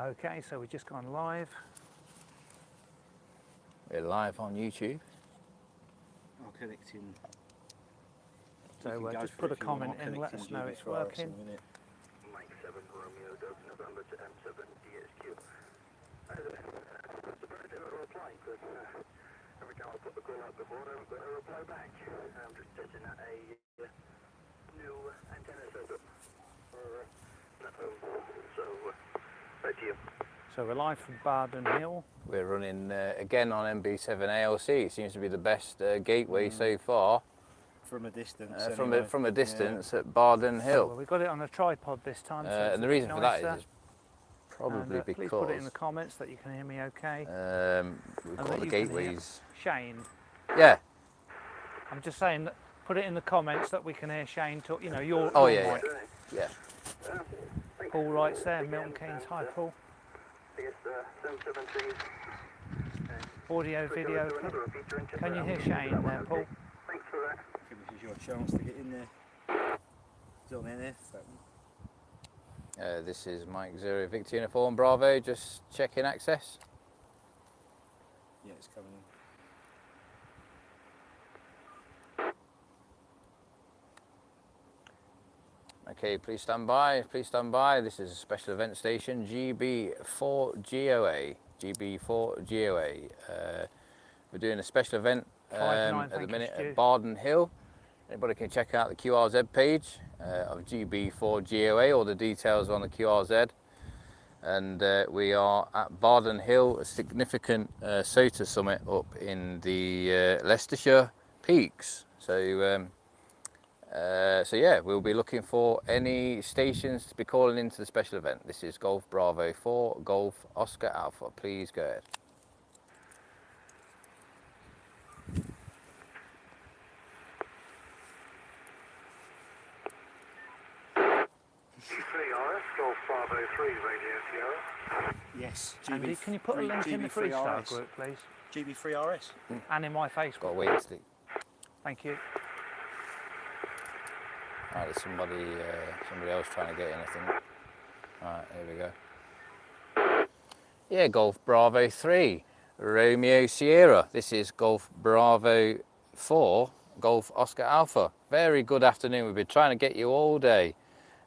Okay, so we've just gone live. We're live on YouTube. I'll connect in. So just put a comment in, let us know it's working. Mike 7 Romeo Delta November to M7 DSQ. I'm surprised they were replying because every time I put the call out before, I haven't got a reply back. I'm just testing out a new antenna setup for that home. So, back to you. So we're live from Barden Hill. We're running again on MB7 ALC. It seems to be the best gateway so far. From a distance. From a distance at Barden Hill. Well, we've got it on a tripod this time. So And the reason for that is probably because please put it in the comments that you can hear me okay. we've got the gateways. Shane. Yeah. I'm just saying that put it in the comments that we can hear Shane talk. You know, your yeah, mic. Yeah. Paul writes there. Milton Keynes. Hi, Paul. Audio, video. Can you hear Shane there, Paul? Thanks for that. This is your chance to get in there. Is it on NF, that one? This is Mike 0 Victor Uniform Bravo, just checking access. Yeah, it's coming in. Okay, please stand by, please stand by. This is a special event station, GB4GOA. GB4GOA. We're doing a special event at the minute at Barden Hill. Anybody can check out the QRZ page of GB4GOA. All the details are on the QRZ. And we are at Barden Hill, a significant SOTA summit up in the Leicestershire peaks. So yeah, we'll be looking for any stations to be calling into the special event. This is Golf Bravo 4, Golf Oscar Alpha. Please go ahead. GB3RS, Golf Bravo 3, Radio Sierra. Yes. Andy, can you put a link in the freestyle group, please? GB3RS. And in my Facebook. Got to wait, Steve. Thank you. Right, there's somebody else trying to get in, I think. Right, here we go. Yeah, Golf Bravo 3, Romeo Sierra. This is Golf Bravo 4, Golf Oscar Alpha. Very good afternoon. We've been trying to get you all day.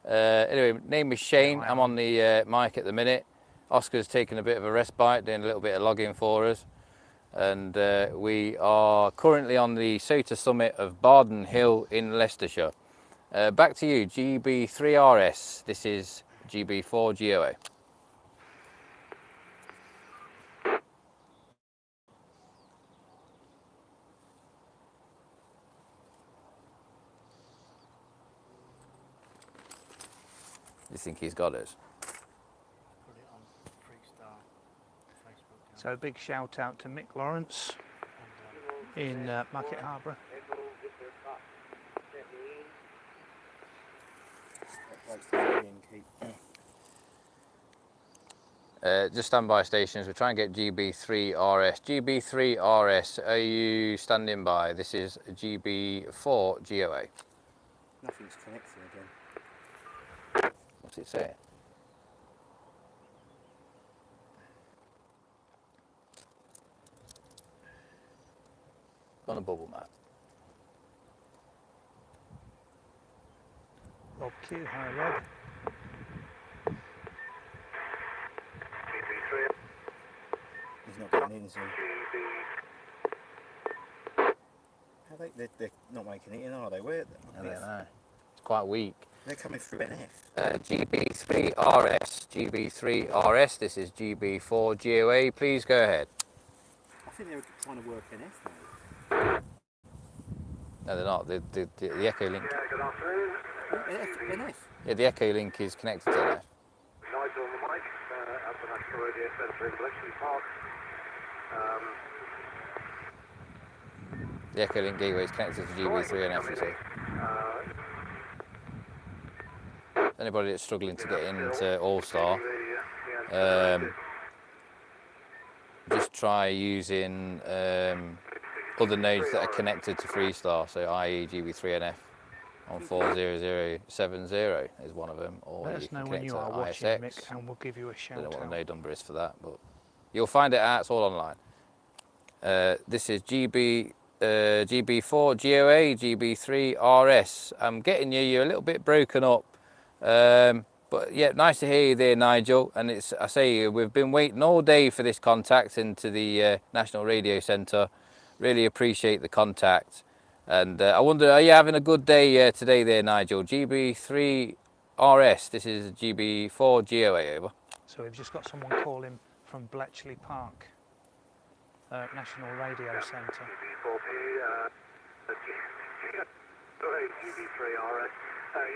Anyway, name is Shane. I'm on the mic at the minute. Oscar's taking a bit of a respite, doing a little bit of logging for us. And we are currently on the SOTA summit of Barden Hill in Leicestershire. Back to you, GB3RS. This is GB4GOA. You think he's got us? Put it on Freestyle Facebook. So a big shout out to Mick Lawrence in Market Harbour. Just standby stations. We're trying to get GB3RS. GB3RS, are you standing by? This is GB4GOA. Nothing's connecting again. What's it saying? On a bubble map. Rob Q, hi Rob. He's not getting in, so. How they're not making it in, are they? Where? I don't know. It's quite weak. They're coming through NF. GB3RS. GB3RS. This is GB4GOA. Please go ahead. I think they were trying to work NF now. No, they're not. The Echo Link. Yeah, good afternoon. NF? Yeah, the Echo Link is connected to that. Nigel on the mic at the National Radio Centre in Bletchley Park. The Echo Link gateway is connected to GB3 and FTC. Anybody that's struggling to get into All-Star, just try using other nodes that are connected to Freestar, so i.e. GB3NF. on 40070 is one of them, or Let you us can know when connect you to are watching, ISX. Mick, and we'll give you a shout Don't know what out. the node number is for that, but you'll find it out. It's all online. This is GB4GOA, GB3RS. I'm getting you. You're a little bit broken up, but yeah, nice to hear you there, Nigel. And it's, I say, we've been waiting all day for this contact into the National Radio Centre. Really appreciate the contact. And I wonder, are you having a good day today there, Nigel? GB3RS, this is GB4GOA, over. So we've just got someone calling from Bletchley Park, National Radio Centre. GB4P, GB3RS.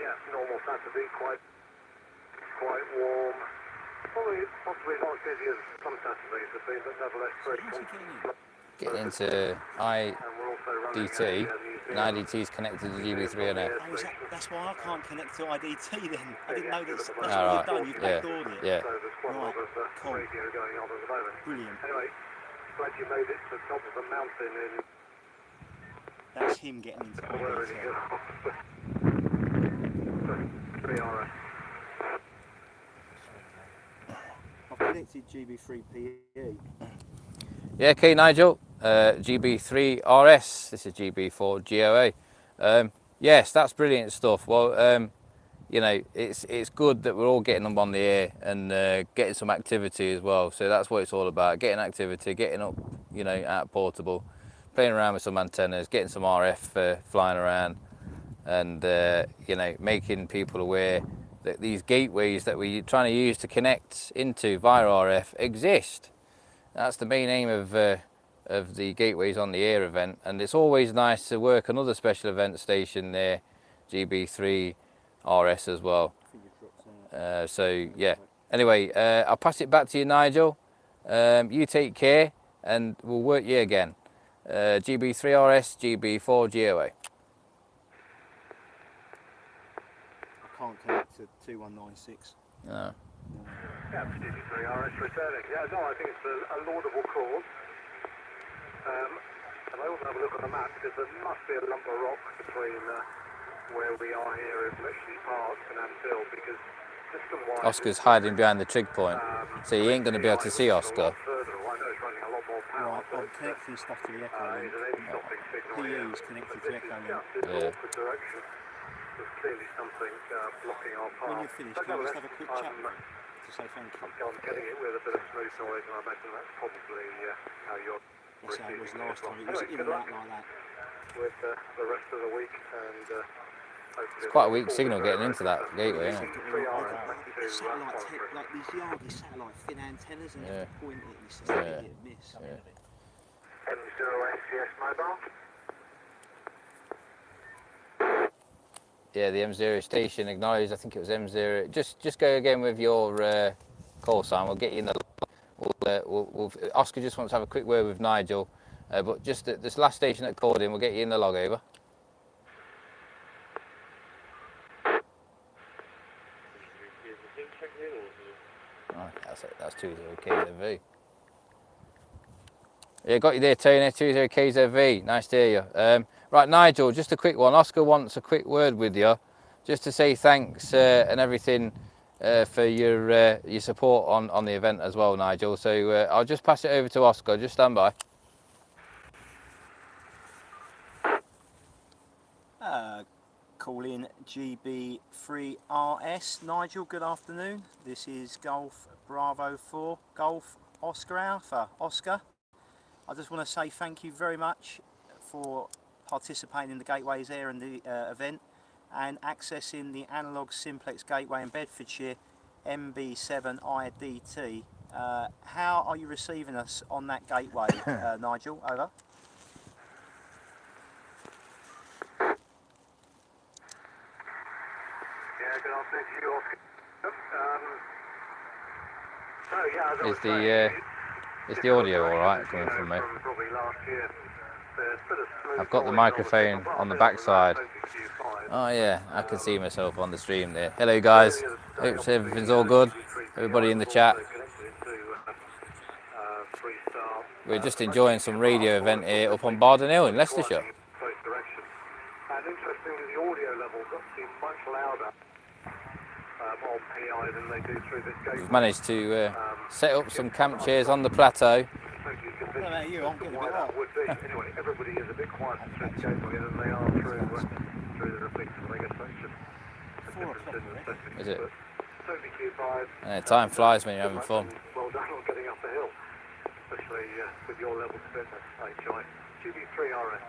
Yeah, normal Saturday, quite warm. Possibly not as busy as some Saturdays have been, but nevertheless very comfortable. Getting into IDT, and IDT is connected to GB3 and F. Oh, is that, that's why I can't connect to IDT then. I didn't know that's what All right. you've done. You've backdoored it. Yeah. So there's quite a lot of Cool. radio going on at the moment. Brilliant. Anyway, glad you made it to the top of the mountain in That's him getting into where it IDT. is. 3RS. I've connected GB3PE. Yeah, okay, Nigel. GB3RS. This is GB4GOA. Yes, that's brilliant stuff. Well, you know, it's good that we're all getting them on the air and getting some activity as well. So that's what it's all about: getting activity, getting up, you know, out portable, playing around with some antennas, getting some RF flying around, and you know, making people aware that these gateways that we're trying to use to connect into via RF exist. That's the main aim of the Gateways on the Air event, and it's always nice to work another special event station there, GB3RS as well. So yeah, anyway, I'll pass it back to you, Nigel. You take care, and we'll work you again. GB3RS, GB4GOA. I can't connect to 2196. No. Yeah, GB3RS returning. Yeah, no, I think it's a laudable cause. And I also have a look at the map because there must be a lump of rock between where we are here in Bletchley Park and Amshill, because system-wise... Oscar's hiding behind the trig point, so you ain't going to be able to see Oscar. Right, I'm connecting stuff to the Echo link. PE is connected to Echo link. Yeah. There's clearly something blocking our path. When you're finished, can I just have a quick chat to say thank you? I'm getting it with a bit of smooth noise, and I imagine that's probably how you're That's how it was last time. It was in and out like that. with the rest of the week, and It's quite a weak signal getting into that gateway, isn't it? It's satellite tech, like these Yagi satellite thin antennas, and you have to point it and it's just hit and miss. M0SCS mobile. Yeah, the M0 station acknowledged. I think it was M0. Just go again with your call sign. We'll get you in the. Oscar just wants to have a quick word with Nigel, but just this last station that called in, we'll get you in the log over. Oh, that's it. That's 20KZV. Yeah, got you there, Tony. 20KZV. Nice to hear you. Right, Nigel, just a quick one. Oscar wants a quick word with you, just to say thanks and everything for your support on the event as well, Nigel. So I'll just pass it over to Oscar. Just stand by. Call in GB3RS. Nigel, good afternoon. This is Golf Bravo 4, Golf Oscar Alpha. Oscar, I just want to say thank you very much for participating in the Gateways Air and the event and accessing the analog simplex gateway in Bedfordshire, MB7 IDT. How are you receiving us on that gateway, Nigel? Over. Yeah, good afternoon to you, Oscar. Is the audio all right coming from me? Probably last year. I've got the microphone on the back side. Oh yeah, I can see myself on the stream there. Hello guys, hope everything's all good. Everybody in the chat. We're just enjoying some radio event here up on Bardon Hill in Leicestershire. And interestingly, the audio level got to be much louder on PI than they do through this gateway. We've managed to set up some camp chairs on the plateau. Totally I don't convinced know you, I'm getting a why bit that hot. would be. Anyway, everybody is a bit quieter through the gateway than they are through the repeats. And I guess that's just a 4 difference o'clock in already. settings. Is it? But totally occupied. Time flies when you're having fun. Well done on getting up the hill, especially with your level of fitness, HI. GB4GOA.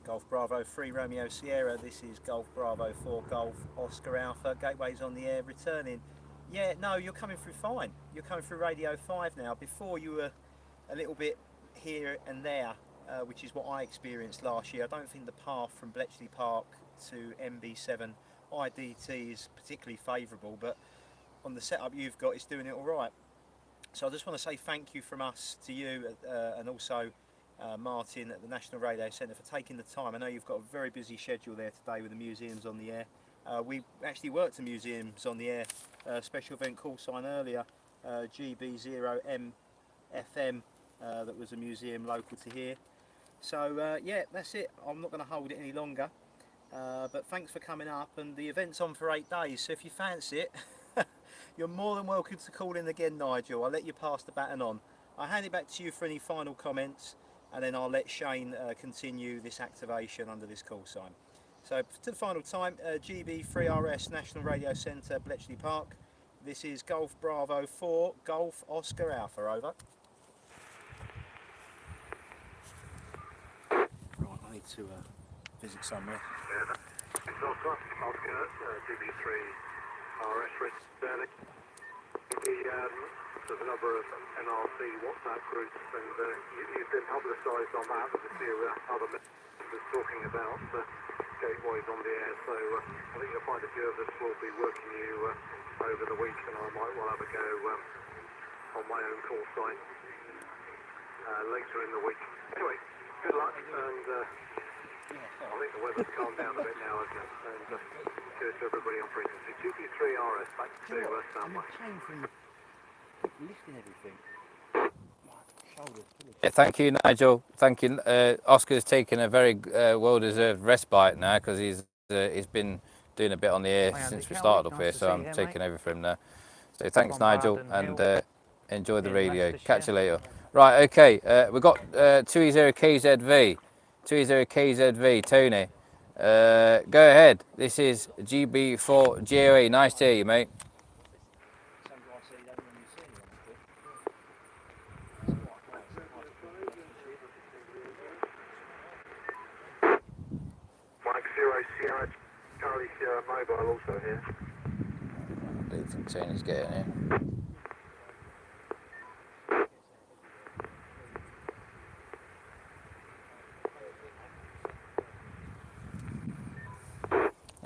Golf Bravo 3 Romeo Sierra, this is Golf Bravo 4 Golf Oscar Alpha. Gateway's on the air, returning. Yeah, no, you're coming through fine. You're coming through Radio 5 now. Before you were a little bit here and there, which is what I experienced last year. I don't think the path from Bletchley Park to MB7 IDT is particularly favourable, but on the setup you've got, it's doing it all right. So I just want to say thank you from us to you and also Martin at the National Radio Centre for taking the time. I know you've got a very busy schedule there today with the museums on the air. We actually worked the museums on the air, special event call sign earlier, GB4GOA FM, that was a museum local to here. So yeah, that's it. I'm not going to hold it any longer, but thanks for coming up, and the event's on for 8 days, so if you fancy it, you're more than welcome to call in again, Nigel. I'll let you pass the baton on. I'll hand it back to you for any final comments, and then I'll let Shane continue this activation under this call sign. So to the final time, GB3RS National Radio Centre, Bletchley Park. This is Golf Bravo 4 Golf Oscar Alpha, over. Right, I need to visit somewhere. It's Oscar, GB3RS returning. There's a number of NRC WhatsApp groups, and you've been publicised on that with a few other members talking about gateways on the air, so I think you'll find a few of us will be working you over the week, and I might well have a go on my own call sign later in the week. Anyway, good luck, and I think the weather's calmed down a bit now, hasn't it? And cheers to everybody on frequency. GB3RS, back to standby. Lifting everything. Yeah, thank you, Nigel. Thank you. Oscar's taken a very well-deserved respite now because he's been doing a bit on the air Hi, Andy. since we Can't started wait. up Nice here, to so see I'm you here, taking mate. over from there. So thanks, From Nigel, Barden and Hill enjoy the in radio. Leicestershire. Catch you later. Right, okay. We've got 2E0KZV. 2E0KZV, Tony. Go ahead. This is GB4GOA. Nice to hear you, mate. Mike 0 Sierra, Charlie Sierra Mobile also here. I don't think Tony's getting it.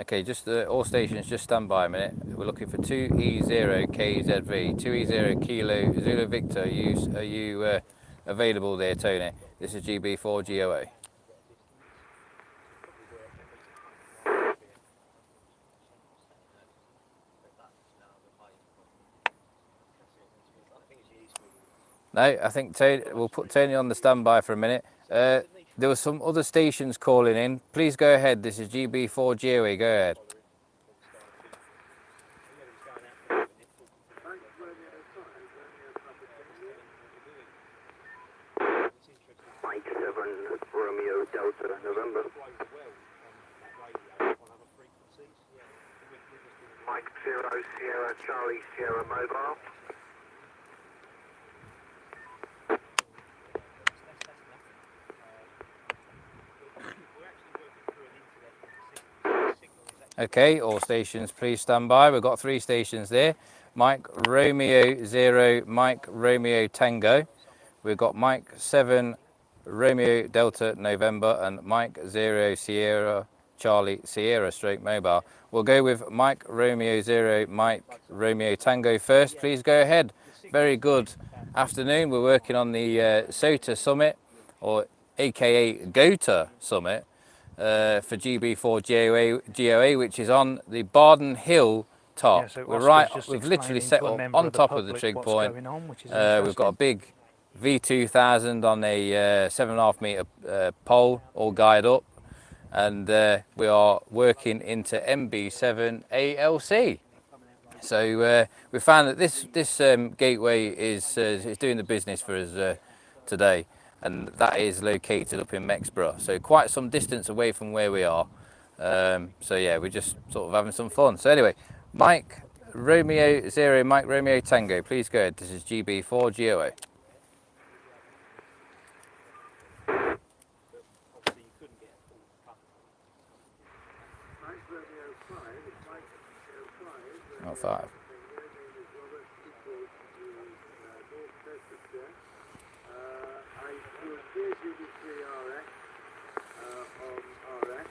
Okay, just all stations, just stand by a minute. We're looking for 2E0KZV, 2E0 Kilo Zulu Victor. Are you available there, Tony? This is GB4GOA. No, I think Tony, we'll put Tony on the standby for a minute. There were some other stations calling in. Please go ahead. This is GB4GOA. Go ahead. Mike 7 Romeo Delta November. Mike 0 Sierra Charlie Sierra Mobile. Okay, all stations, please stand by. We've got 3 stations there. Mike Romeo 0, Mike Romeo Tango. We've got Mike 7 Romeo Delta November and Mike 0 Sierra Charlie Sierra Stroke Mobile. We'll go with Mike Romeo 0, Mike Romeo Tango first. Please go ahead. Very good afternoon. We're working on the SOTA Summit, or aka GOTA Summit, for GB4GOA, which is on the Barden Hill top. Yeah, so We're Oscar's right, just we've literally explaining set to a up member on of the top of the public trig what's point. going on, which is We've got a interesting. big V2000 on a 7.5 metre pole, all guyed up, and we are working into MB7 ALC. So we found that this gateway is doing the business for us today, and that is located up in Mexborough, so quite some distance away from where we are. So yeah, we're just sort of having some fun. So anyway, Mike Romeo 0, Mike Romeo Tango, please go ahead. This is GB4GOA. Obviously you couldn't get a full cut. Mike Romeo 5, it's Mike Romeo 5. Not 5. I will hear GB3RS on RS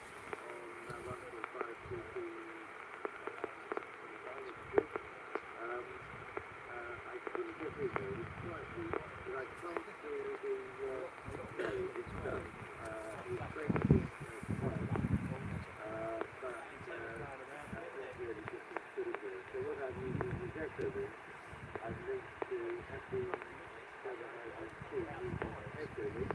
on 1.5 I couldn't get in there, it's slightly, but I can't do the it's done. It's basically quiet. But that's really just as good as it. So what I'm using is echo link. I've linked to FB702 using echo link.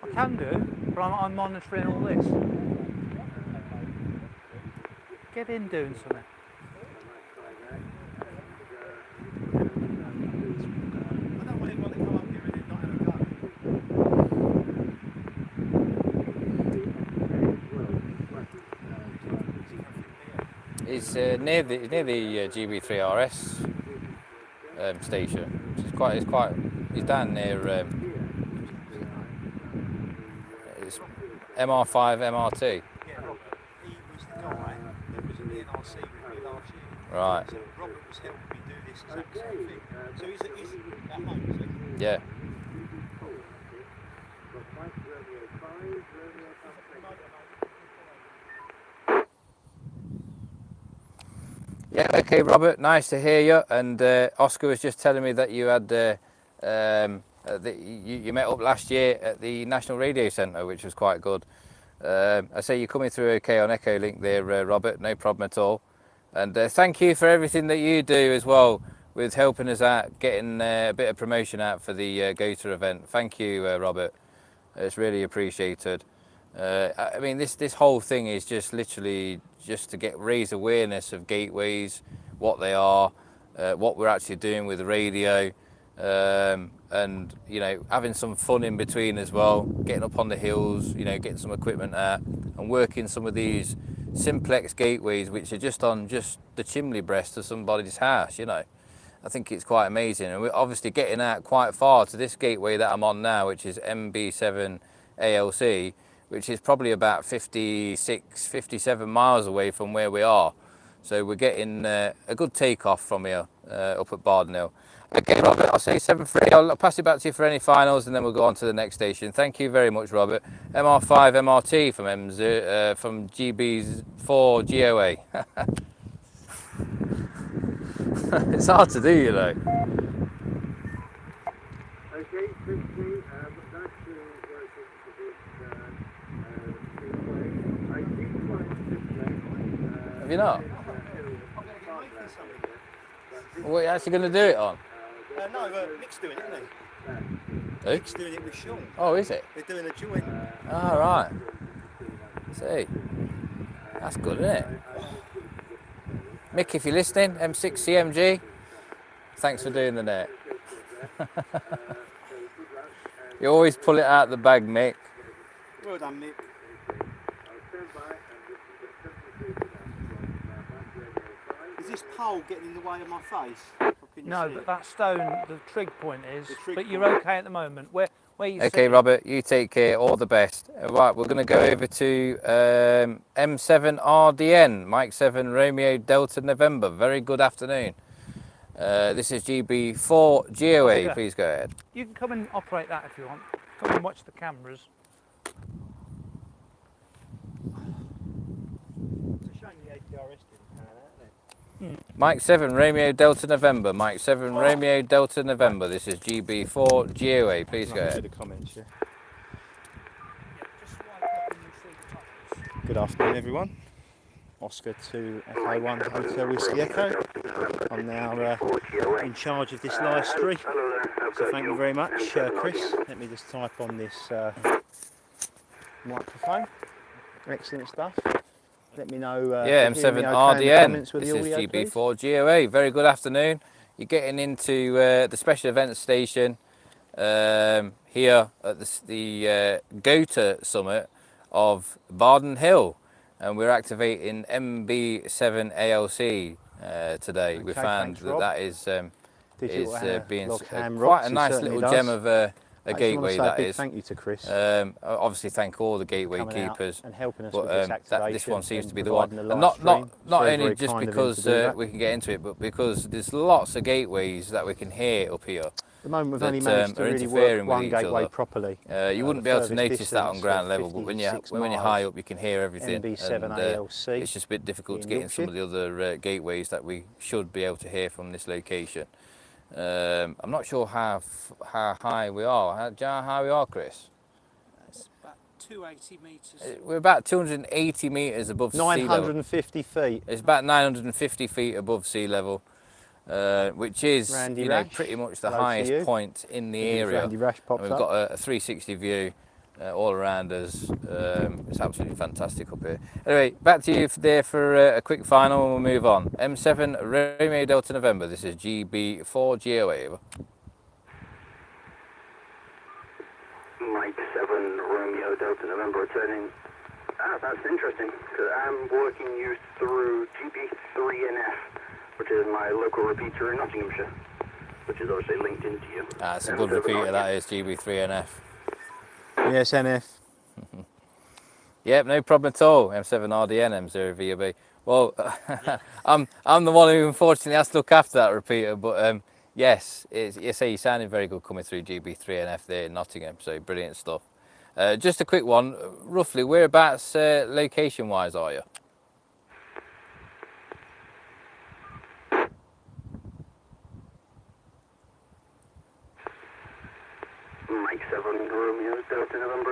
I can do, but I'm monitoring all this. Get in doing something. I don't want anyone to come up here and then not have a go. It's near the GB3RS station. It's down near it's MR5 MR2. Yeah, Robert, he was the guy that was in the NRC with me last year. Right. So Robert was helping me do this exact same thing. So he's at home, is he? Yeah. Yeah, okay, Robert, nice to hear you. And Oscar was just telling me that you had you met up last year at the National Radio Centre, which was quite good. I say you're coming through okay on Echo Link there, Robert, no problem at all. And thank you for everything that you do as well with helping us out, getting a bit of promotion out for the GOTA event. Thank you, Robert. It's really appreciated. I mean, this whole thing is just literally just to raise awareness of gateways, what they are, what we're actually doing with the radio, and you know, having some fun in between as well, getting up on the hills, you know, getting some equipment out and working some of these simplex gateways which are just on the chimney breast of somebody's house, you know. I think it's quite amazing, and we're obviously getting out quite far to this gateway that I'm on now, which is MB7 ALC, which is probably about 56, 57 miles away from where we are. So we're getting a good takeoff from here up at Bardnell. Okay, Robert, I'll say 7-3. I'll pass it back to you for any finals, and then we'll go on to the next station. Thank you very much, Robert. MR5 MRT from GB4GOA. It's hard to do, you know. Okay, quickly, that's working for this gateway. I did one simplex. Have you not? What are you actually going to do it on? No, Nick's doing it, isn't he? Who? Nick's doing it with Sean. Oh, is it? They're doing a joint. Oh, right. See, that's good, isn't it? Mick, if you're listening, M6CMG, thanks for doing the net. You always pull it out the bag, Mick. Well done, Nick. Is this pole getting in the way of my face? No, but that stone, the trig point is. The trig But you're point. okay at the moment. Where you Okay, sitting? Robert, you take care. All the best. Right, we're going to go over to M7RDN, Mike 7 Romeo Delta November. Very good afternoon. This is GB4GOA. Yeah. Please go ahead. You can come and operate that if you want. Come and watch the cameras. It's a shame the APRS didn't pan out, isn't it? Mike 7 Romeo Delta November. Mike 7 Romeo Delta November. This is GB4GOA. Please go ahead. The comments, yeah. Good afternoon, everyone. Oscar 2 Echo 1 Hotel Whiskey Echo. I'm now in charge of this live stream, so thank you very much, Chris. Let me just type on this microphone. Excellent stuff. Let me know. Yeah, if you hear me M7 okay in the RDN. comments with This the is audio, please. GB4GOA. Very good afternoon. You're getting into the special events station here at the GOTA summit of Barden Hill, and we're activating MB7 ALC today. Okay, we found thanks, that Rob. that is being log ham quite rocks, a he nice certainly little does. gem of a I just gateway. want to say That a big is. thank you to Chris. Obviously, thank all the gateway Coming out keepers, and helping us but with this activation this one seems and to be the one. providing the And live not stream. only Very just kind of him because to do that. we can get into it, but because there's lots of gateways that we can hear up here. At the moment, we've that, only managed to are really interfering work with one each gateway other. properly. You wouldn't be able to notice that on ground level, but when you're 56 high miles, up, you can hear everything. MB7 and, ALC it's just a bit difficult to in get in some Yorkshire. of the other gateways that we should be able to hear from this location. I'm not sure how high we are. Do you know how high we are, Chris? It's about 280 metres. We're about 280 metres above sea level. 950 feet. It's about 950 feet above sea level, which is Randy you know, Rash, pretty much the hello to highest you. point in the If area. Randy Rash pops And we've up. got a 360 view all around us. It's absolutely fantastic up here. Anyway, back to you there for a quick final and we'll move on. M7 Romeo Delta November. This is GB4GOA. Over. Mike 7 Romeo Delta November returning. That's interesting, because I'm working you through GB3NF, which is my local repeater in Nottinghamshire, which is obviously linked into you. That's a good repeater, that is, GB3NF. Yes, NF. Yep, no problem at all. M7 RDN, M0VOB. Well, I'm the one who unfortunately has to look after that repeater, but yes, you say you sounded very good coming through GB3NF there in Nottingham, so brilliant stuff. Just a quick one, roughly, whereabouts location-wise are you? Mike 7 Romeo Delta November.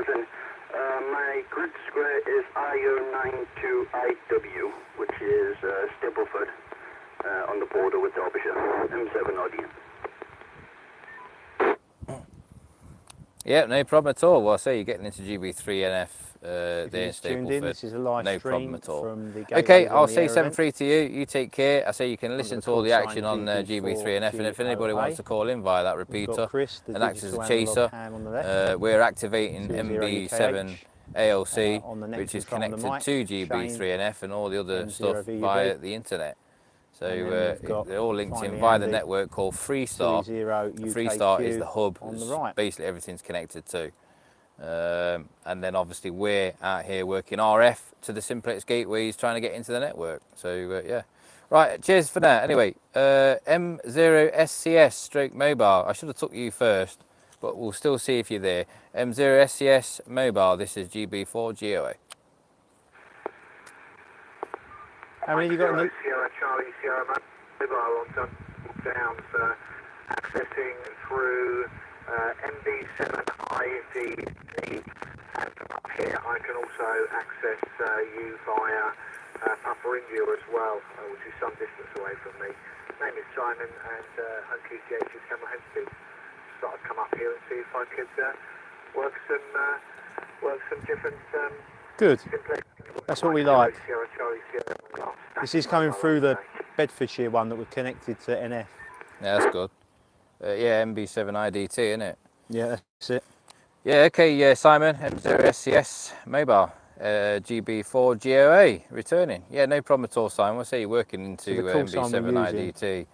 My grid square is IO92IW, which is Stapleford on the border with Derbyshire. M7 audience. Yeah, no problem at all. Well, I say you're getting into GB3NF there in Tuned in, Stapleford. this is a live No stream problem at all. from the Okay, gateways on I'll the say air event. 7-3 to you. You take care. I say you can listen the to all the call action sign on GB3NF, and if anybody wants to call in via that We've repeater got Chris, the and act as a digital chaser, analog ham on the left. we're activating 20 MB7 UKH, ALC, on the next which is control on the connected mic, to GB3NF and all the other M0 stuff VUB. via the internet. So And then we've got they're all linked in finally via the Andy, network called Freestar. 30 Freestar is UKQ the hub. on the It's right. basically everything's connected to. And then obviously we're out here working RF to the simplex gateways trying to get into the network. So yeah. Right, cheers for that. Anyway, M0SCS stroke mobile. I should have took you first, but we'll still see if you're there. M0SCS mobile, this is GB4GOA. How many have you got in the... Sierra Charlie Sierra mobile on Downs, accessing through MB7 IVD, and from up here I can also access you via Papa India as well, which is some distance away from me. Name is Simon, and hopefully the is camera head speed. So I'd come up here and see if I could work some different Good. simplex. That's what we like. Sierra Charlie Sierra. This is coming through the Bedfordshire one that we're connected to NF. Yeah, that's good. Yeah, MB7 IDT, isn't it? Yeah, that's it. Yeah, okay, yeah, Simon, M0SCS mobile, GB4GOA returning. Yeah, no problem at all, Simon. We'll say you're working into So the call sign MB7 we're IDT.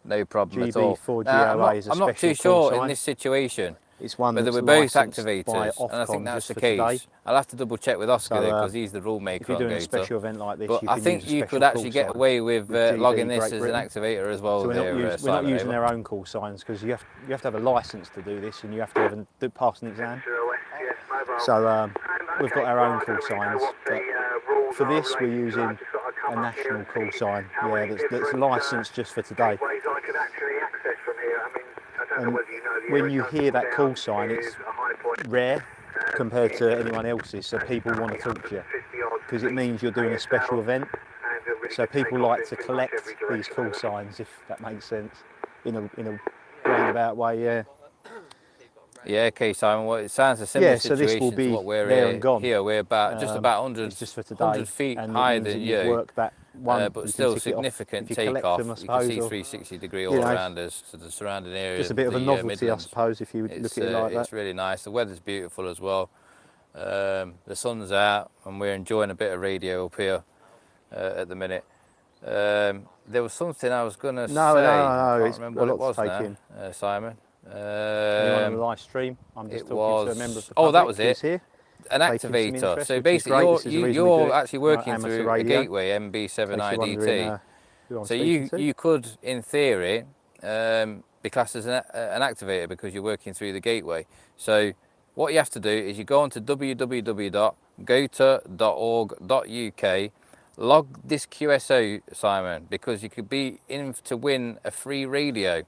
No problem at all. GB4GOA is a I'm not too special call sure in sign. this situation It's one whether that's we're both licensed by activators, and I think Ofcom that's just the for today. case. I'll have to double check with Oscar So, there because he's the rule maker If you're on doing a GOTA. special event like this, But you I can think use a you special could actually call get sign away with GB logging this Great as an Britain. activator as well. So there, we're not Simon, using over. our own call signs because you have to have a license to do this, and you have to pass an exam. So we've got our own call signs. But for this, we're using a national call sign, yeah, that's licensed just for today. Gateways I could actually access from here. I mean, I don't know And whether you know the when you area hear that down call sign, it's is a high point. rare compared to anyone else's, so people want to talk to you because it means you're doing a special event. So people like to collect these call signs, if that makes sense, in a roundabout way, yeah. Yeah, okay, Simon. Well, it sounds a similar Yeah, so this will situation be to what we're there and gone. here. We're about just about 100, It's just for today, 100 feet and it higher means than that you've you, worked that one. but You still can tick it off significant if you collect takeoff. them, I You can suppose, see or, 360-degree you all know, around us to the surrounding area. just a bit of a novelty, I suppose, if you would look at it like that. It's really nice. The weather's beautiful as well. The sun's out, and we're enjoying a bit of radio up here at the minute. There was something I was going to say. No, I can't it's remember what a it lot was to take now, in. Simon. Anyone on the live stream? I'm just it talking to a was- member of the oh, public that was who's it. here. An Taking some activator. interest, So which is basically, great. This is the reason we do you're it. actually working Amateur through a radio. gateway In case you're MB7 wondering, IDT. who I'm So speaking to. you could, in theory, be classed as an activator because you're working through the gateway. So what you have to do is you go on to www.gota.org.uk, log this QSO, Simon, because you could be in to win a free radio.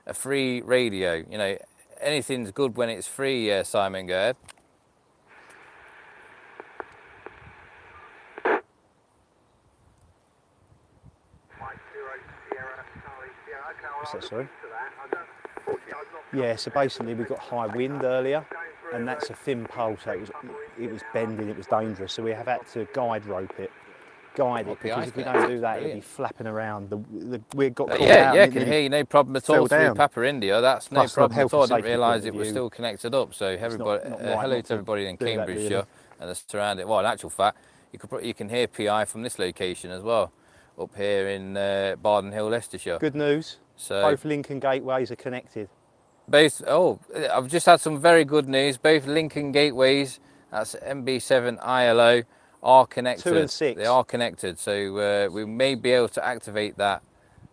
A free radio. You know, anything's good when it's free, Simon, go ahead. What's that, sorry? Yeah, so basically we got high wind earlier, and that's a thin pole, so it was bending, it was dangerous, so we have had to guide rope it. Guide it, because if we don't do that, it'll be flapping around. We got caught out. Yeah, and can hear you, no problem at all through Papa India. That's no Plus, from problem at health all. I and didn't safety realise point it of was view, still connected up. So everybody, not right hello not to everybody in do that, Cambridgeshire really. and the surrounding. Well, in actual fact, you can hear PI from this location as well, up here in Barden Hill, Leicestershire. Good news. So both Lincoln gateways are connected. I've just had some very good news. Both Lincoln gateways, that's MB7 ILO, are connected. 2 and 6. They are connected, so we may be able to activate that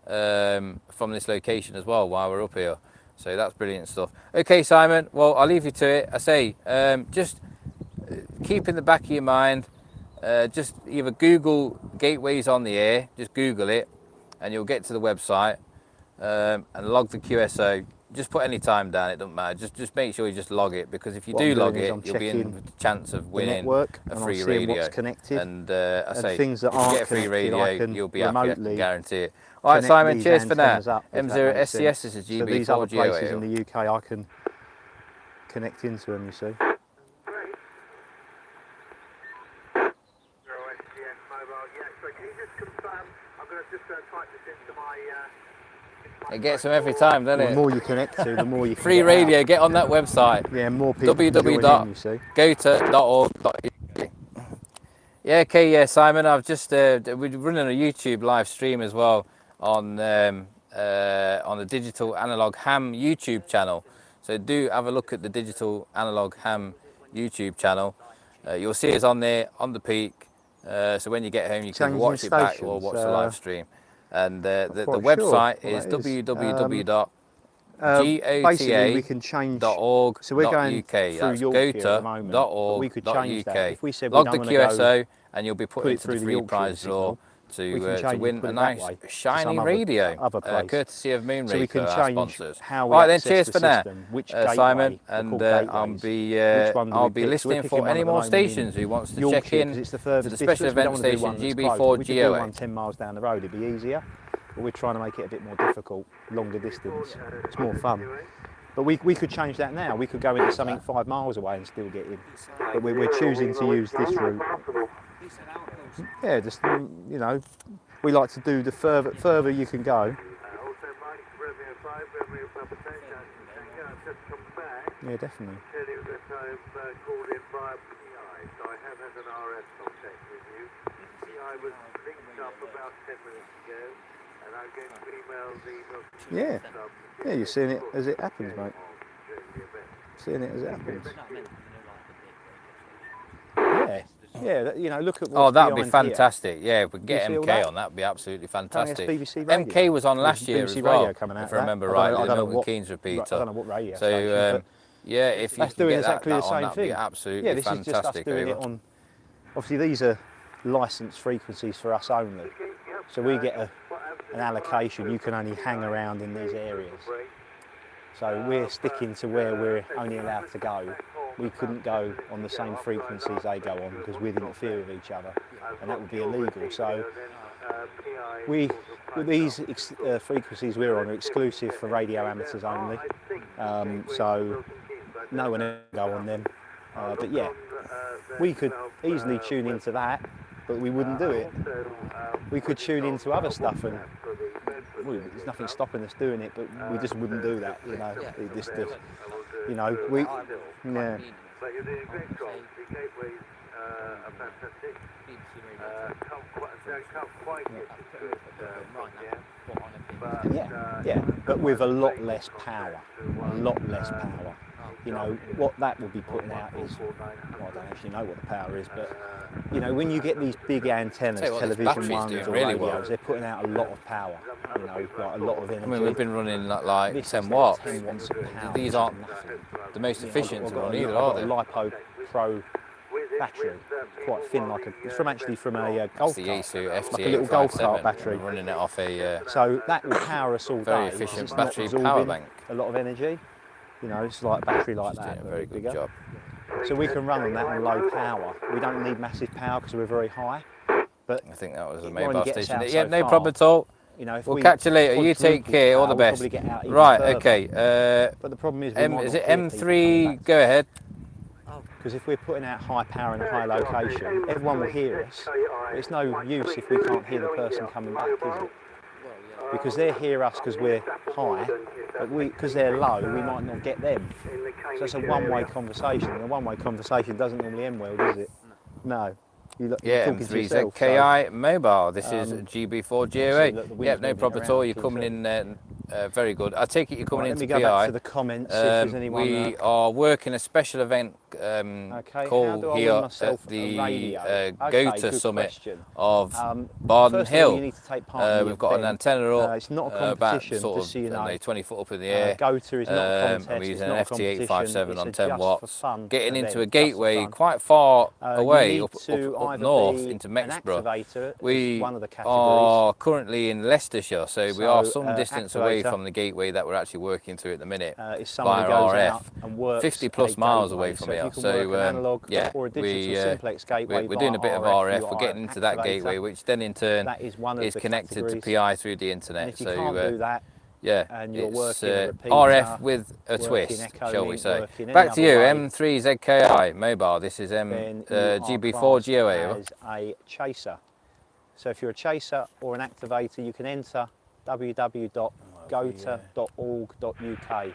from this location as well while we're up here. So that's brilliant stuff. Okay, Simon, well, I'll leave you to it. I say, just keep in the back of your mind, just either Google gateways on the air, just Google it, and you'll get to the website, and log the QSO. Just put any time down, it doesn't matter. Just make sure you just log it, because if you do log it, you'll be in with the chance of winning a free radio. What's connected, and I say, things that if you aren't get a free connected, radio, you'll be happy, I can guarantee it. All right, Simon, cheers for now. M0SCS, this is So these other places GB4GOA. in the UK, I can connect into them, you see. It gets them every time, doesn't The it? more you connect to, the more you can Free get radio, out. get on that website. Yeah, more people can join in, you see. www.gota.org.uk. Yeah, okay, yeah, Simon, I've just, we're running a YouTube live stream as well on the Digital Analog Ham YouTube channel. So do have a look at the Digital Analog Ham YouTube channel. You'll see us on there, on the peak. So when you get home, you can Changing watch it back or stations, watch the live stream. And the quite website sure is what that is. www.gota.org.uk. Basically, we can change. So we're going through That's Yorkshire at the moment, but we could change that. gota.org.uk. If we said we Log don't the want to go, QSO and you'll be put put it into through the the free Yorkshire prize draw signal, we can to change win and put a it that nice way to shiny some radio, other place. courtesy of Moonraker, So we can our change sponsors. how we Right then, access cheers the for now, system, which gateway, Simon, they're and called I'll gateways. be Which one do I'll we be pick? So we're listening picking for one any at the more moment in stations who wants to Yorkshire, check in 'cause it's the to furthest the special distance. We don't event want to do station one that's close, but we could do GB4GOA. one 10 miles down the road, it'd be easier. But we're trying to make it a bit more difficult, longer distance. It's more fun. But we could change that now. We could go into something 5 miles away and still get in. But we're choosing to use this route. Yeah, just, you know, we like to do the further you can go. Yeah, definitely. Yeah, yeah, you're seeing it as it happens, mate. Seeing it as it happens. Yeah, you know, look at what's that would be behind here. fantastic. Yeah, if we could You get see all MK that? on, that would be absolutely Apparently that's fantastic. BBC radio. MK was on last year BBC as well, radio coming out if of I that. remember I rightly, don't the know Milton what- Keynes repeater. I don't know what radio So, station, but yeah, if you that's can doing get exactly that the same on, that'd be thing. absolutely Yeah, this is just us fantastic. doing it on. Obviously, these are licensed frequencies for us only. So we get an allocation. You can only hang around in these areas. So we're sticking to where we're only allowed to go. We couldn't go on the same frequencies they go on because we'd interfere with each other, and that would be illegal. So these frequencies we're on are exclusive for radio amateurs only. So no one ever go on them. But yeah, we could easily tune into that, but we wouldn't do it. We could tune into other stuff, and well, there's nothing stopping us doing it, but we just wouldn't do that. You know, you know, we, yeah. Yeah, but with a lot less power, You know, what that will be putting out is, well, I don't actually know what the power is, but you know, when you get these big antennas, television ones or really radios, they're putting out a lot of power, you know, like a lot of energy. I mean, we've been running like 10 watts. 10 watts of power. These aren't the most efficient to run either, are they? I've got a LiPo Pro battery, quite thin, it's actually from a golf The cart, Yaesu like a little golf cart FT857, battery. running it off a So that will power us all very day. efficient It's not battery absorbing power bank. a lot of energy. You know, it's like a battery like Doing that. a but very good bigger. job. So we can run on that on low power. We don't need massive power because we're very high. But I think that was a it only mobile gets station. out Yeah, so no far. problem at all. You know, if We'll we catch you later. You take quadruple care. All the power, we'll best. probably get out even Right. further. Okay. But the problem is, Is it M3? Go ahead. Because if we're putting out high power in a high location, everyone will hear us. But it's no use if we can't hear the person coming back, is it? Because they hear us because we're high, but because they're low, we might not get them. So it's a one-way conversation. And a one-way conversation doesn't normally end well, does it? No. You're Yeah, talking to yourself, M3ZKI mobile. This is so GB4GOA. look, the wind's Yep, no moving problem at around, all. You're can coming you in very good. I take it you're coming Right, into let me go PI. back to the comments, see if there's anyone We are working a special event okay, call how do I here win myself at the a radio? GOTA good Summit question. of First Barden of all, Hill. you need to take part in the We've got an event. antenna up, It's not a about competition, sort just of so you know. 20 foot up in the air. GOTA is not a contest, We're it's using not an a competition, FT857 it's on a 10 just watts. for fun Getting event, into a just for gateway fun. quite far You away, need up to either north be into an Mexborough. activator as We one of the categories. are currently in Leicestershire, so we are So, some distance away activator from the gateway that we're actually working through at the minute is someone via who goes RF. out and works 50 plus a miles gateway. away from so here. if you can work an analog yeah, or a digital simplex gateway we're doing a bit via of RF, RF. you We're are getting an into that activator. gateway, which then in turn That is one of is the connected to categories. PI through the And internet. if you So can't do that, yeah, and you're it's working a repeater, RF with a working twist, Echo shall we link, say. working any Back to other you, way, M3ZKI mobile. This is then you are GB4GOA. classed as a chaser. So if you're a chaser or an activator, you can enter www.gota.org.uk.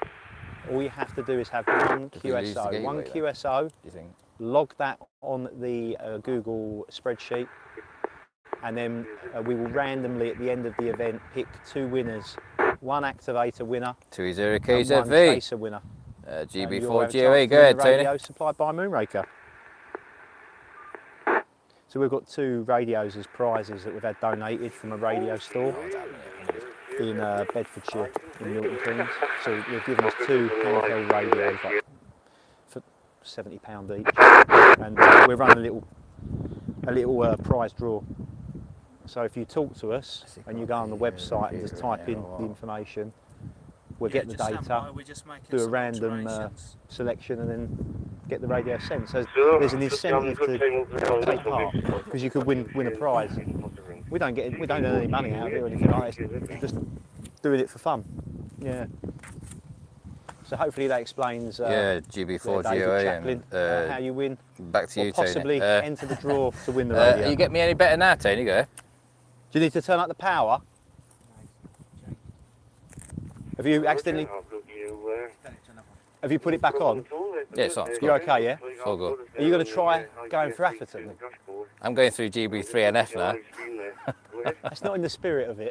All you have to do is have one If we lose the QSO. gateway, One then, QSO, do you think? log that on the Google spreadsheet, and then we will randomly at the end of the event pick 2 winners, one activator winner 20 and one KZV. chaser winner. GB4GOA. Go ahead, Tony. Radio supplied by Moonraker. So we've got 2 radios as prizes that we've had donated from a radio store in Bedfordshire, in Milton Keynes. So they've given us 2 handheld radios like, for £70 each, and we're running a little prize draw. So if you talk to us and you go on the website and just type in the information, we'll get the data, do a random selection, and then get the radio sent. So there's an incentive to take part, because you could win a prize. We don't earn any money out of it or anything like that. It's just doing it for fun. Yeah. So hopefully that explains Yeah, GB4GOA and how you win, back to or you, Tony. possibly enter the draw to win the radio. You get me any better now, Tony? Go. Do you need to turn up the power? Have you accidentally? Have you put it back on? Yeah, it's on. It's You're good. okay, yeah? It's all good. Are you going to try going for Atherton? I'm going through GB3NF now. That's not in the spirit of it.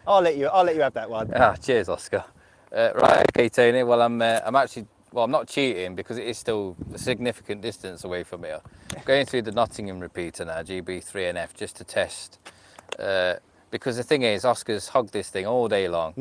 I'll let you have that one. Ah, cheers, Oscar. Right, okay, Tony. Well, I'm actually, well, I'm not cheating because it is still a significant distance away from here. I'm going through the Nottingham repeater now, GB3NF, just to test. Because the thing is, Oscar's hugged this thing all day long.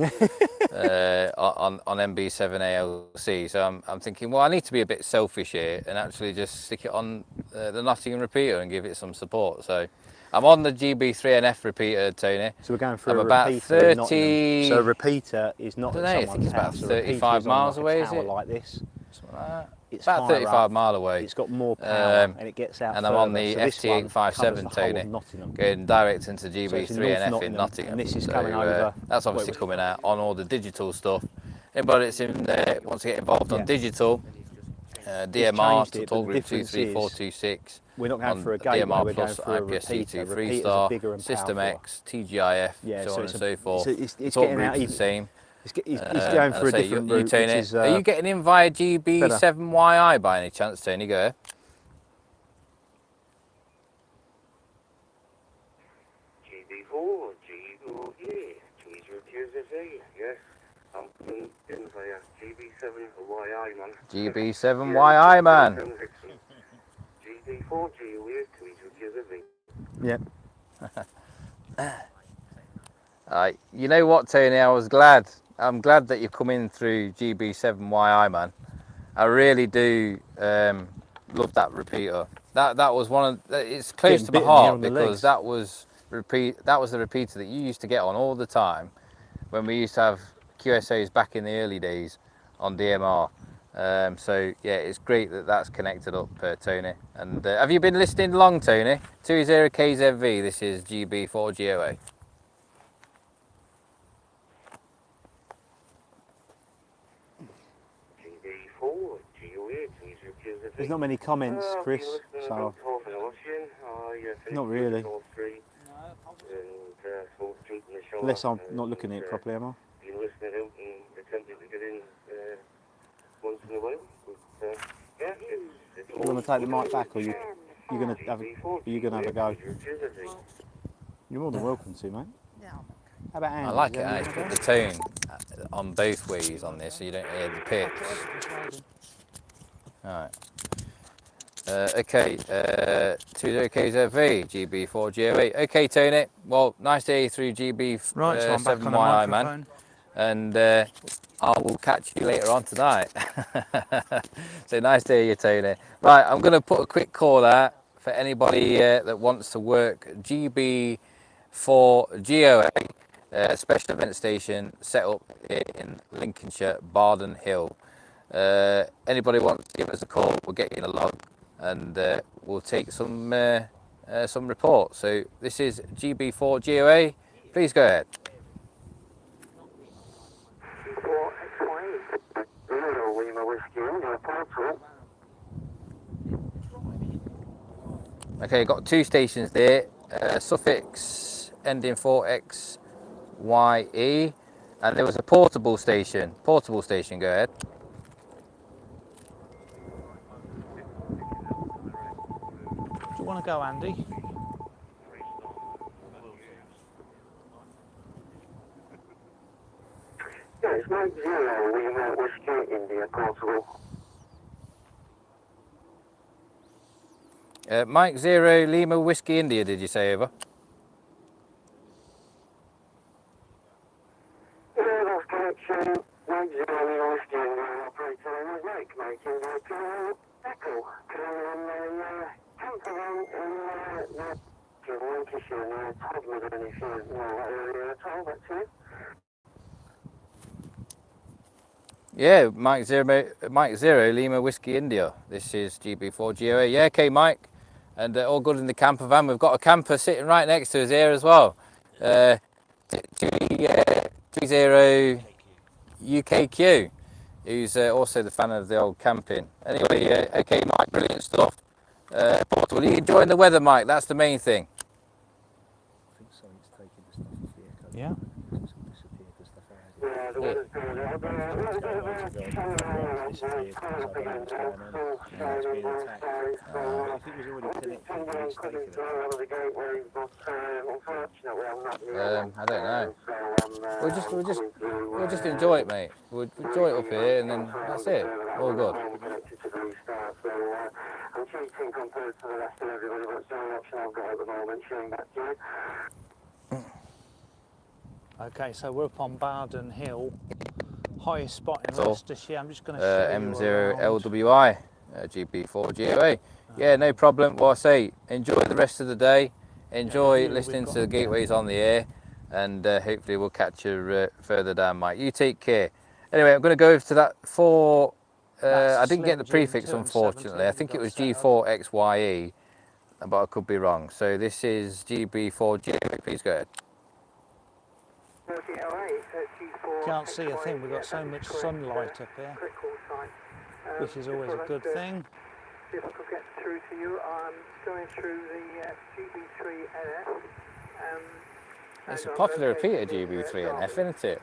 on MB7 ALC. So I'm thinking, well, I need to be a bit selfish here and actually just stick it on the Nottingham repeater and give it some support. So I'm on the GB3NF repeater, Tony. So we're going through I'm a about repeater in 30. Nottingham. So a repeater is not I at don't know, I someone's think it's about house. A 35 repeater is miles on away, like is a tower it? like this. Something like that. It's About 35 up, mile away. It's got more power and it gets out and further. I'm on the So this one covers FT857, the whole Tony, of Nottingham. going direct into So it's in GB3NF North in Nottingham, Nottingham. and this is So, coming over. that's obviously coming out on all the digital stuff. Anybody that's wants to get involved on digital, DMR changed to it, talk but the group difference 23426. We're not going on for a gateway, DMR we're going plus for a IPSC2 repeater. 3-star, Bigger and System powerfuler. X, TGIF, Yeah, so on and it's so forth. it's The talk getting out group's the even. same. He's going for a different route, which is are you getting in via GB7YI by any chance, Tony? Go ahead. GB4GOA, please refuse the V. Yes, I'm in via GB7YI, man. GB7YI, man. GB4GOA, please refuse the V. Yep. You know what, Tony? I'm glad that you've come in through GB7YI, man. I really do love that repeater. That was one of it's close to my heart because that was the repeater that you used to get on all the time when we used to have QSOs back in the early days on DMR. So yeah, it's great that that's connected up, Tony. And have you been listening long, Tony? 20KZV. This is GB4GOA. There's not many comments, Chris, so not really. Unless I'm not looking at it properly, am I? You want to take the mic back, or are you going to have a go? You're more than welcome to, mate. How about Andy? I like it how it's put the tone on both ways on this, so you don't hear the pitch. Alright. Okay, 20KZV, GB4GOA. Okay, Tony. Well, nice to hear you through GB7YI, man. And I will catch you later on tonight. So nice to hear you, Tony. Right, I'm going to put a quick call out for anybody that wants to work GB4GOA, special event station set up in Lincolnshire, Barden Hill. Anybody wants to give us a call, we'll get you in a log and we'll take some reports. So this is GB4GOA. Please go ahead. Okay, got two stations there, suffix ending 4XYE, and there was a portable station. Go ahead. Do you want to go, Andy? Yeah, it's Mike 0, Lima Whiskey India portable. Mike 0, Lima Whiskey India, did you say, over? Yeah, that's correct. Mike 0, Lima Whiskey India operator. Mike, Echo. Coming on the camper in Lancashire, Toddler, and if you know that area at all, that's it. Yeah, Mike 0, Lima Whiskey India. This is GB4GOA. Yeah, okay, Mike. And all good in the camper van. We've got a camper sitting right next to us here as well. 30 UKQ, who's also the fan of the old camping. Anyway, okay, Mike, brilliant stuff. Portable. Are you enjoying the weather, Mike? That's the main thing. I think something's taking the stuff off the echo. Yeah. Yeah, the weather's good. I think it was already connected. I don't know. We'll just enjoy it, mate. We'll enjoy it up here, and then that's it. All good. I'm cheating compared to the rest of everybody, but it's the only option I've got at the moment. Showing back to you. Okay, so we're up on Barden Hill. highest spot in all. Leicestershire. I'm just going to show you around. M0LWI, GB4GOA. Yeah, no problem. Well, I say, enjoy the rest of the day. Enjoy listening to the Gateways on the air, and hopefully we'll catch you further down, Mike. You take care. Anyway, I'm going to go over to that 4. I didn't get the prefix, unfortunately. I think it was G4XYE, but I could be wrong. So this is GB4GOA. Please go ahead. Can't see a thing. We've got so much sunlight up here, which is always a good thing. See if I could get through to you. I'm going through the GB3NF. It's a popular repeater, GB3NF, isn't it?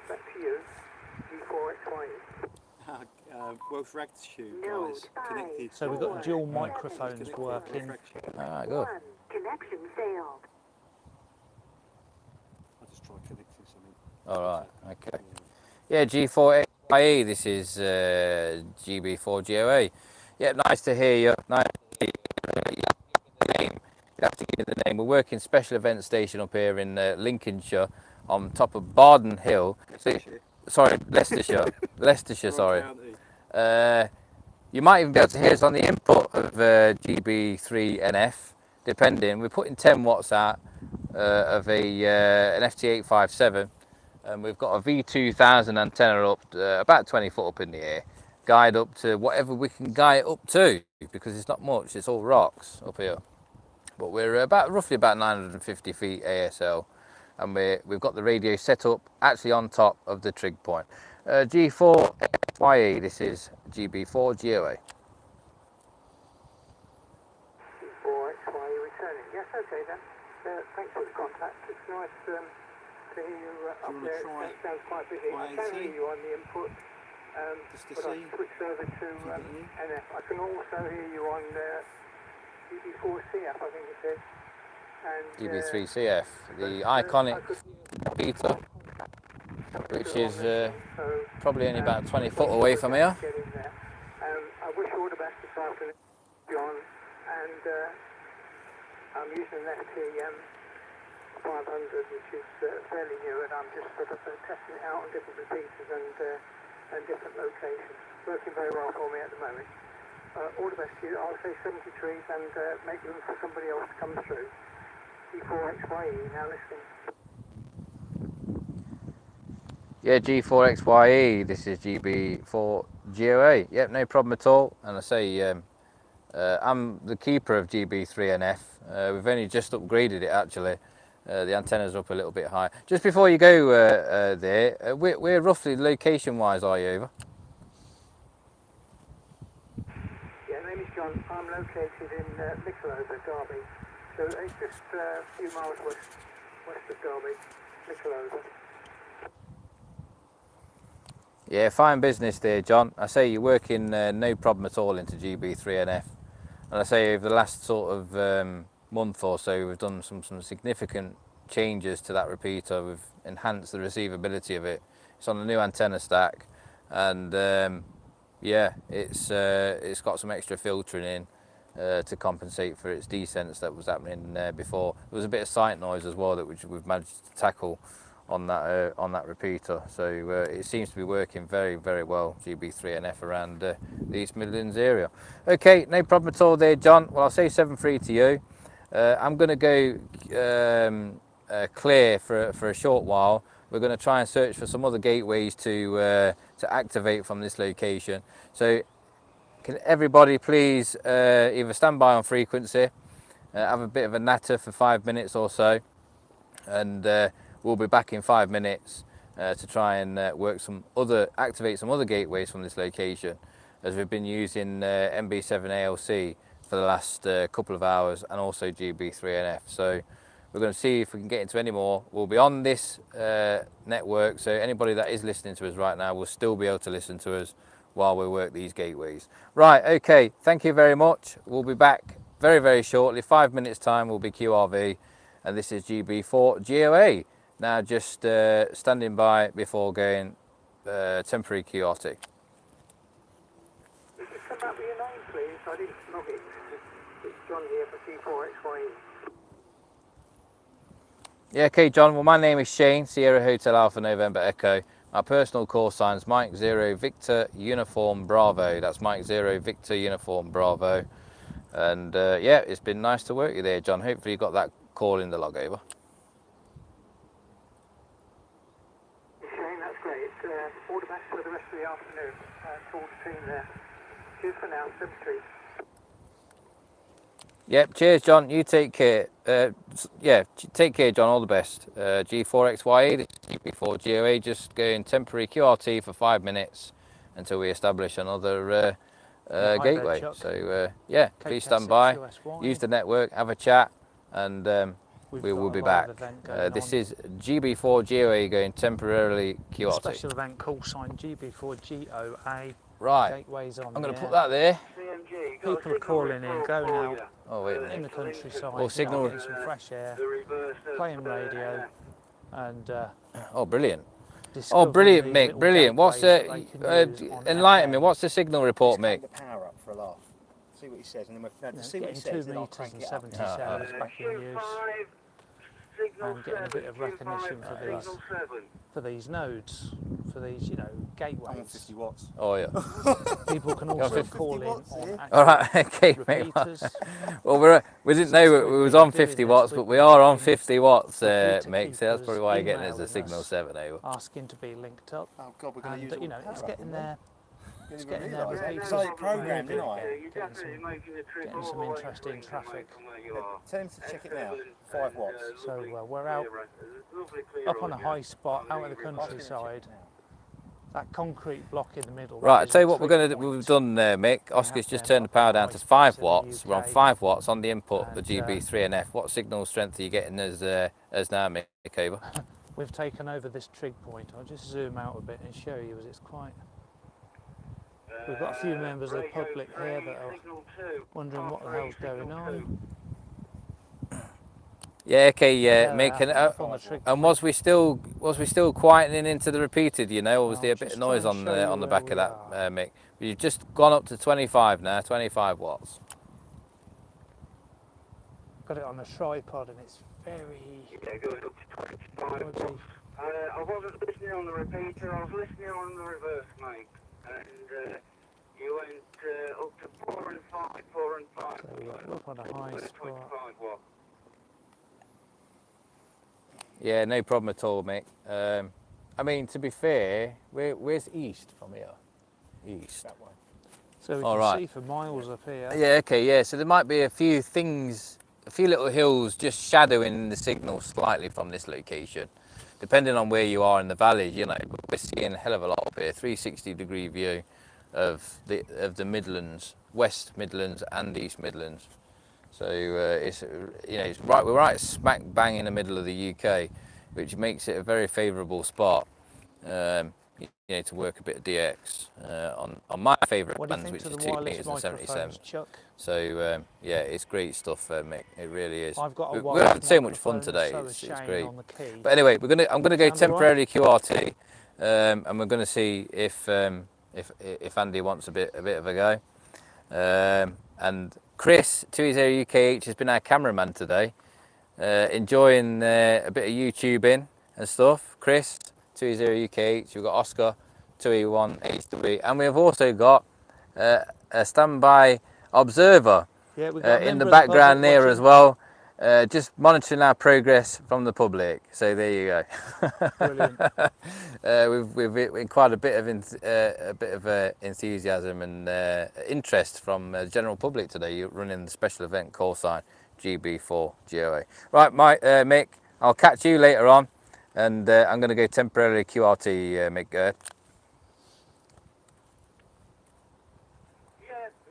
Back to you, G4XYE. Welsh Rag Shoe guys connected. So we've got dual microphones working. Alright, good. Connection failed. I'll just try connecting something. Alright, okay. Yeah, G4XYE, this is GB4GOA. Yeah, nice to hear you. Nice to hear you. Name. You have to give me the name. We're working special event station up here in Lincolnshire on top of Barden Hill. So, sorry, Leicestershire. Leicestershire, sorry. You might even be able to hear us on the input of GB3NF, depending. We're putting 10 watts out of an FT857, and we've got a V2000 antenna up about 20 foot up in the air. Guide up to whatever we can guide it up to, because it's not much, it's all rocks up here. But we're roughly about 950 feet ASL, and we've got the radio set up actually on top of the trig point. G4XYE, this is GB4GOA. G4XYE returning. Yes, okay then. Thanks for the contact. It's nice to hear you up there. That sounds quite busy. I can hear you on the input. But I'll switch over to NF. I can also hear you on GB4CF, I think it is. And, GB3CF, the iconic repeater, which is probably only about 20 foot away from here. I wish you all the best this afternoon, John. And I'm using an FT 500, which is fairly new, and I'm just sort of testing it out on different repeaters and different locations. Working very well for me at the moment. All the best to you. I'll say 70 trees and make room for somebody else to come through. G4XYE, now listening. Yeah, G4XYE, this is GB4GOA. Yep, no problem at all. And I say, I'm the keeper of GB3NF. We've only just upgraded it actually. The antenna's up a little bit high. Just before you go there, where roughly location-wise are you over? Yeah, my name is John. I'm located in Mickleover, Derby. So it's just a few miles west of Derby, Mickleover. Yeah, fine business there, John. I say you're working no problem at all into GB3NF. And I say over the last sort of month or so, we've done some significant changes to that repeater. We've enhanced the receivability of it. It's on a new antenna stack, and yeah, it's got some extra filtering in to compensate for its descents that was happening before. There was a bit of sight noise as well that we've managed to tackle on that repeater. So it seems to be working very, very well, GB3NF, around the East Midlands area. Okay, no problem at all there, John. Well, I'll say 7-3 to you. I'm going to go clear for a short while. We're going to try and search for some other gateways to activate from this location. So can everybody please either stand by on frequency, have a bit of a natter for 5 minutes or so, and we'll be back in 5 minutes to try and activate some other gateways from this location, as we've been using MB7 ALC for the last couple of hours, and also GB3NF. So we're going to see if we can get into any more. We'll be on this network, so anybody that is listening to us right now will still be able to listen to us while we work these gateways. Right, okay, thank you very much. We'll be back very, very shortly. 5 minutes time will be QRV, and this is GB4GOA. Now just standing by before going temporary QRT. Come back with your name, please. I didn't log it. It's John here for G4XYE. Yeah, okay, John. Well, my name is Shane, Sierra Hotel Alpha November Echo. Our personal call sign's Mike 0 Victor Uniform Bravo. That's Mike 0 Victor Uniform Bravo. And yeah, it's been nice to work with you there, John. Hopefully you got that call in the log over. Shane, that's great. All the best for the rest of the afternoon. To all the team there. Cheers for now, 73. Yep, cheers, John. You take care. Yeah, take care, John. All the best. G4XYA, this is GB4GOA, just going temporary QRT for 5 minutes until we establish another Hi there, gateway. Chuck. So yeah, please stand by, use the network, have a chat, and we will be back. This is GB4GOA going temporarily QRT. Special event call sign GB4GOA. Right, Gateways on I'm going to the put that there. People are calling in, going out Oh, wait a in minute. the countryside, Oh, signal. getting some fresh air, playing radio, and Oh, brilliant. Oh, discovering brilliant, these Mick, little brilliant. What's gateways that they can use on enlighten me, FM. what's the signal report, Mick? The power up for a laugh. See what he says, and then You know, see what he getting says, 2 then I'll metres crank and it up. 77 is back in use, and getting a bit of recognition for these nodes, for these, you know, gateways. 150 watts. Oh, yeah. People can also call in on All right, okay, mate. repeaters. Well, we didn't know it was on 50 watts, but we are on 50 watts, Mick, so that's probably why you're getting us a signal 7 over. Asking to be linked up, Oh God, we're going to use and you know, all it's the power getting up, there. It's didn't getting even there realise with that. people. It's like programmed, didn't I? Getting some interesting traffic. Tell him to check it now. 5 watts. So we're out up on a high spot out in the countryside. That concrete block in the middle. Right, I'll is tell you the what trig we've point. done there, Mick. Oscar's just turned the power down to 5 watts. We're on 5 watts on the input, the GB3NF. What signal strength are you getting as now, Mick, over? We've taken over this trig point. I'll just zoom out a bit and show you as it's quite... We've got a few members of the public here that are wondering what the hell's going on. Yeah, okay, yeah, They're Mick. And was we still quietening into the repeated, you know, or was there a bit of noise on the back of that, Mick? You've just gone up to 25 now, 25 watts. Got it on a tripod and it's very... Yeah, going up to 25 watts. I wasn't listening on the repeater, I was listening on the reverse, mate. And you went up to 4 and 5, 4 and 5. So we're up on a high spot. 25 watts. Yeah, no problem at all, Mick. I mean, to be fair, where's east from here? East. That way. So we All can right. see for miles up here. Yeah, okay, yeah. So there might be a few things, a few little hills just shadowing the signal slightly from this location. Depending on where you are in the valley, you know, we're seeing a hell of a lot up here. 360-degree view of the Midlands, West Midlands and East Midlands. So it's, you know, we're right smack bang in the middle of the UK, which makes it a very favourable spot. You know, to work a bit of DX on my favourite What do you bands, think which to is the 2 wireless meters and 77. microphones, Chuck? So yeah, it's great stuff, Mick. It really is. I've got a We're having so much fun microphone, today. so It's is Shane great. on the key. But anyway, I'm going to go Sound all right? temporarily QRT, and we're going to see if Andy wants a bit of a go. And Chris 20UKH has been our cameraman today, enjoying a bit of YouTubing and stuff. Chris 20UKH. We've got Oscar 2E1HW, and we've also got a standby observer Yeah, we've got a in the member of background public there watching. as well, just monitoring our progress from the public. So there you go. Brilliant. We've quite a bit of enthusiasm and interest from the general public today. You're running the special event call sign GB4GOA. Right, Mick, I'll catch you later on, and I'm going to go temporarily QRT, Mick. Yeah,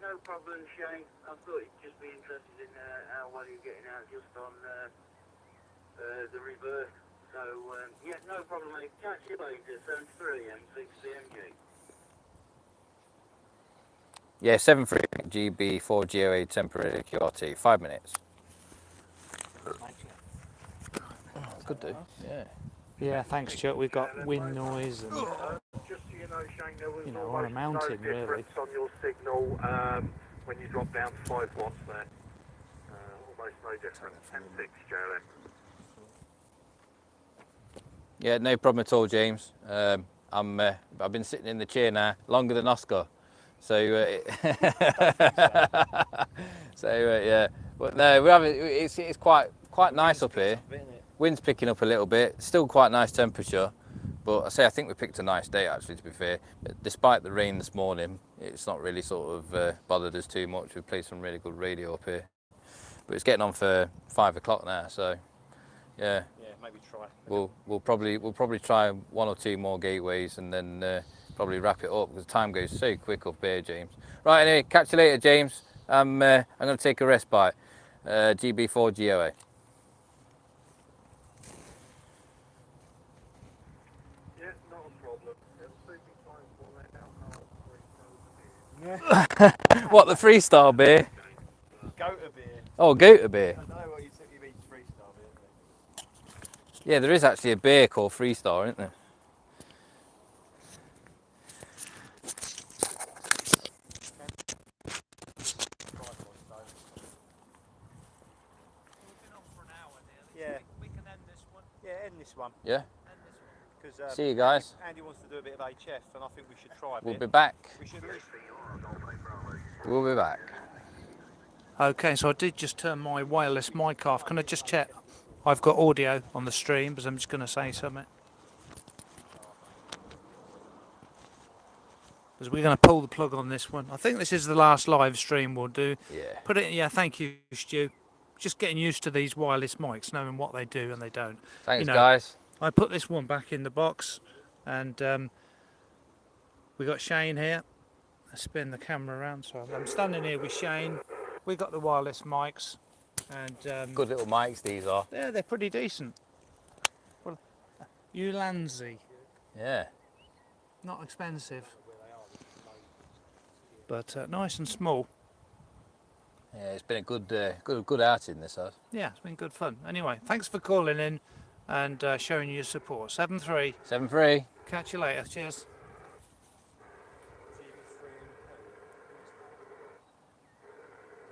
no problem, Shane. I thought you'd just be interested in how well you're getting out just on the reverse. So, yeah, no problem, mate. Catch you later. 7:30 and 6 CMG. Yeah, 7.3 GB4GOA temporary QRT, 5 minutes. Good do, yeah. Yeah, thanks, Chuck. We've got wind noise and Just so you know, Shane, there was on a almost mountain, no really. difference on your signal when you drop down to 5 watts there. Almost no difference. 10.6 JLM. Yeah, no problem at all, James. I've been sitting in the chair now longer than Oscar, so yeah. But no, we haven't. It's quite nice up here. Wind's picking up a little bit. Still quite nice temperature, but I think we picked a nice day actually. To be fair, despite the rain this morning, it's not really sort of bothered us too much. We played some really good radio up here, but it's getting on for 5 o'clock now, so yeah. Yeah, maybe try. We'll probably try 1 or 2 more gateways and then probably wrap it up because time goes so quick up here, James. Right, anyway, catch you later, James. I'm going to take a respite. GB4GOA. Yeah, not a problem. It's sleeping time for that alcohol. What, the freestyle beer? GOTA beer. Oh, GOTA beer. I know what you mean, freestyle beer, isn't it? Yeah, there is actually a beer called Freestar, isn't there? Yeah. We can end this one. Yeah, end this one. Yeah. Because See you guys. Andy wants to do a bit of HF, and I think we should try a We'll bit. be back. We should at least. We'll be back. Okay, so I did just turn my wireless mic off. Can I just check I've got audio on the stream, because I'm just going to say something. Because we're going to pull the plug on this one. I think this is the last live stream we'll do. Yeah. Put it. Yeah, thank you, Stu. Just getting used to these wireless mics, knowing what they do and they don't. Thanks, You know, guys. I put this one back in the box, and we got Shane here. I spin the camera around, so I'm standing here with Shane. We got the wireless mics, and Good little mics these are. yeah, they're pretty decent. Well, Ulanzi, Yeah. not expensive, but nice and small. Yeah, it's been a good outing this has. Yeah, it's been good fun. Anyway, thanks for calling in and showing your support. 7-3. 7-3. Catch you later. Cheers.